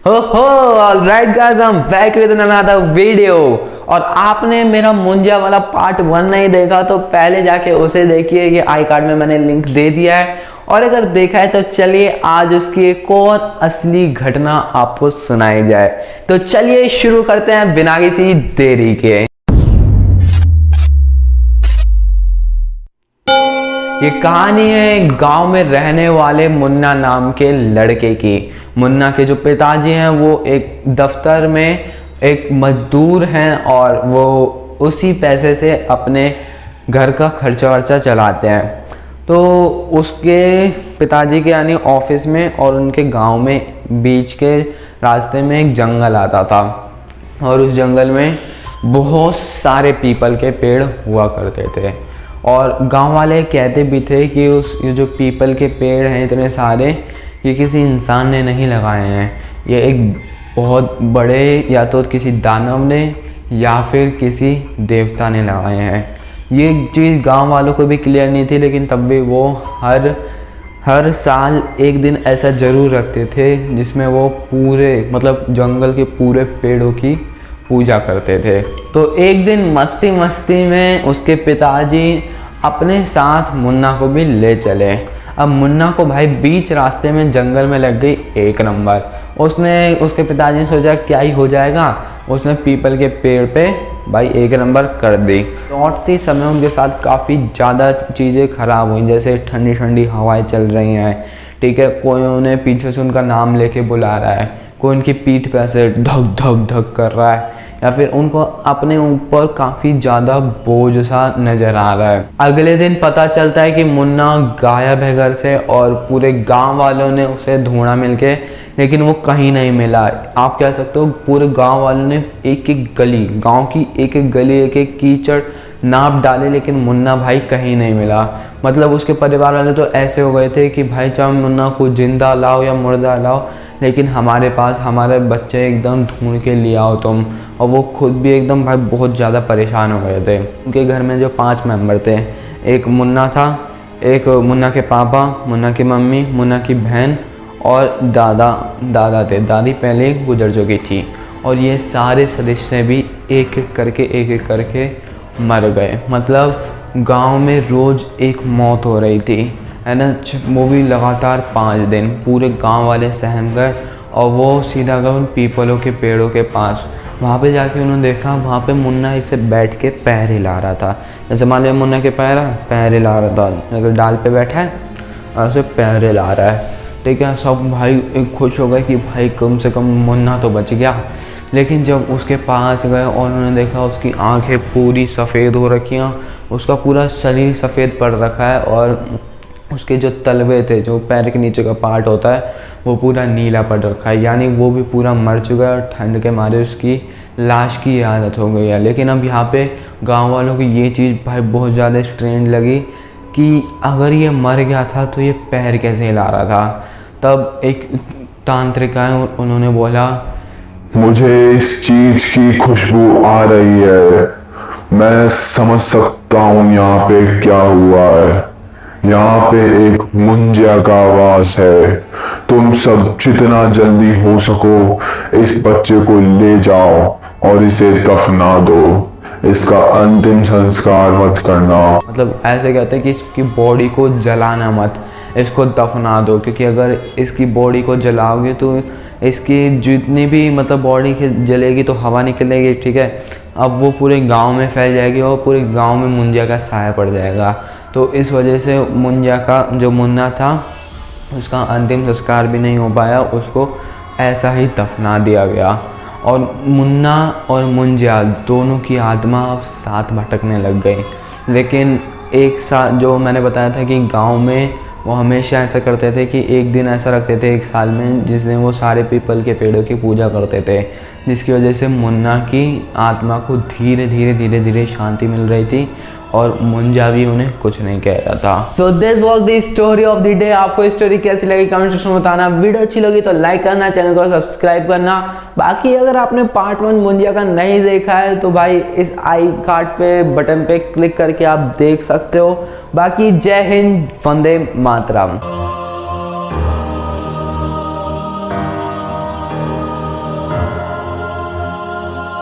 हो alright guys, I am back with another video. और आपने मेरा मुंजिया वाला पार्ट 1 नहीं देखा तो पहले जाके उसे देखिए, ये आई कार्ड में मैंने लिंक दे दिया है। और अगर देखा है तो चलिए आज उसकी एक और असली घटना आपको सुनाई जाए। तो चलिए शुरू करते हैं बिना किसी देरी के। ये कहानी है गांव में रहने वाले मुन्ना नाम के लड़के की। मुन्ना के जो पिताजी हैं वो एक दफ्तर में एक मजदूर हैं और वो उसी पैसे से अपने घर का खर्चा वर्चा चलाते हैं। तो उसके पिताजी के यानी ऑफिस में और उनके गांव में बीच के रास्ते में एक जंगल आता था और उस जंगल में बहुत सारे पीपल के पेड़ हुआ करते थे। और गांव वाले कहते भी थे कि ये जो पीपल के पेड़ हैं इतने सारे, ये किसी इंसान ने नहीं लगाए हैं, ये एक बहुत बड़े या तो किसी दानव ने या फिर किसी देवता ने लगाए हैं। ये चीज़ गांव वालों को भी क्लियर नहीं थी, लेकिन तब भी वो हर साल एक दिन ऐसा ज़रूर रखते थे जिसमें वो पूरे जंगल के पूरे पेड़ों की पूजा करते थे। तो एक दिन मस्ती मस्ती में उसके पिताजी अपने साथ मुन्ना को भी ले चले। अब मुन्ना को भाई बीच रास्ते में जंगल में लग गई एक नंबर। उसके पिताजी ने सोचा क्या ही हो जाएगा, उसने पीपल के पेड़ पे भाई एक नंबर कर दी। लौटते समय उनके साथ काफ़ी ज़्यादा चीज़ें ख़राब हुई, जैसे ठंडी ठंडी हवाएं चल रही हैं, ठीक है, कोई उन्हें पीछे से उनका नाम लेके बुला रहा है, कोई उनकी पीठ पे ऐसे धक धक धक कर रहा है, या फिर उनको अपने ऊपर काफ़ी ज़्यादा बोझ सा नज़र आ रहा है। अगले दिन पता चलता है कि मुन्ना गायब है घर से और पूरे गांव वालों ने उसे ढूंढा मिलके, लेकिन वो कहीं नहीं मिला। आप कह सकते हो पूरे गांव वालों ने एक एक गली, गांव की एक एक गली, एक एक कीचड़ नाप डाले, लेकिन मुन्ना भाई कहीं नहीं मिला। उसके परिवार वाले तो ऐसे हो गए थे कि भाई चाहे मुन्ना को जिंदा लाओ या मुर्दा लाओ, लेकिन हमारे पास हमारे बच्चे एकदम ढूंढ के ले आओ तुम। और वो खुद भी एकदम भाई बहुत ज़्यादा परेशान हो गए थे। उनके घर में जो 5 मेंबर थे, एक मुन्ना था, एक मुन्ना के पापा, मुन्ना की मम्मी, मुन्ना की बहन और दादा थे। दादी पहले गुजर चुकी थी और ये सारे सदस्य भी एक एक करके मर गए। गांव में रोज़ एक मौत हो रही थी, है ना। वो भी लगातार 5 दिन पूरे गांव वाले सहम गए और वो सीधा गए उन पीपलों के पेड़ों के पास। वहाँ पे जाके उन्होंने देखा वहाँ पे मुन्ना ऐसे बैठ के पैर हिला रहा था। जैसे मान लिया मुन्ना के पैर हिला रहा था, जैसे डाल पे बैठा है और उसे पैर हिला रहा है, ठीक है। सब भाई खुश हो गए कि भाई कम से कम मुन्ना तो बच गया। लेकिन जब उसके पास गए और उन्होंने देखा उसकी आंखें पूरी सफ़ेद हो रखी हैं, उसका पूरा शरीर सफ़ेद पड़ रखा है और उसके जो तलवे थे, जो पैर के नीचे का पार्ट होता है, वो पूरा नीला पड़ रखा है, यानी वो भी पूरा मर चुका है और ठंड के मारे उसकी लाश की हालत हो गई है। लेकिन अब यहाँ पे गांव वालों को ये चीज़ भाई बहुत ज़्यादा स्ट्रेंज लगी कि अगर ये मर गया था तो ये पैर कैसे हिला रहा था। तब एक तांत्रिक आए, उन्होंने बोला, मुझे इस चीज की खुशबू आ रही है, मैं समझ सकता हूँ यहाँ पे क्या हुआ है। यहाँ पे एक मुंजिया का आवाज है, तुम सब जितना जल्दी हो सको इस बच्चे को ले जाओ और इसे दफना दो, इसका अंतिम संस्कार मत करना। ऐसे कहते हैं कि इसकी बॉडी को जलाना मत, इसको दफना दो, क्योंकि अगर इसकी बॉडी को जलाओगे तो इसकी जितनी भी बॉडी जलेगी तो हवा निकलेगी, ठीक है। अब वो पूरे गांव में फैल जाएगी और पूरे गांव में मुंजिया का साया पड़ जाएगा। तो इस वजह से मुंजिया का जो मुन्ना था उसका अंतिम संस्कार भी नहीं हो पाया, उसको ऐसा ही दफना दिया गया। और मुन्ना और मुंजिया दोनों की आत्मा अब साथ भटकने लग गई। लेकिन एक साथ जो मैंने बताया था कि गांव में वो हमेशा ऐसा करते थे कि एक दिन ऐसा रखते थे एक साल में जिस दिन वो सारे पीपल के पेड़ों की पूजा करते थे, जिसकी वजह से मुन्ना की आत्मा को धीरे धीरे शांति मिल रही थी और मुंजिया भी उन्हें कुछ नहीं कह रहा था। So this was the story of the day. आपको स्टोरी कैसी लगी कमेंट सेक्शन में बताना। वीडियो अच्छी लगी तो लाइक करना, चैनल को सब्सक्राइब करना। बाकी अगर आपने पार्ट 1 मुंजिया का नहीं देखा है तो भाई इस आई कार्ड पे बटन पे क्लिक करके आप देख सकते हो। बाकी जय हिंद, वंदे मातरम।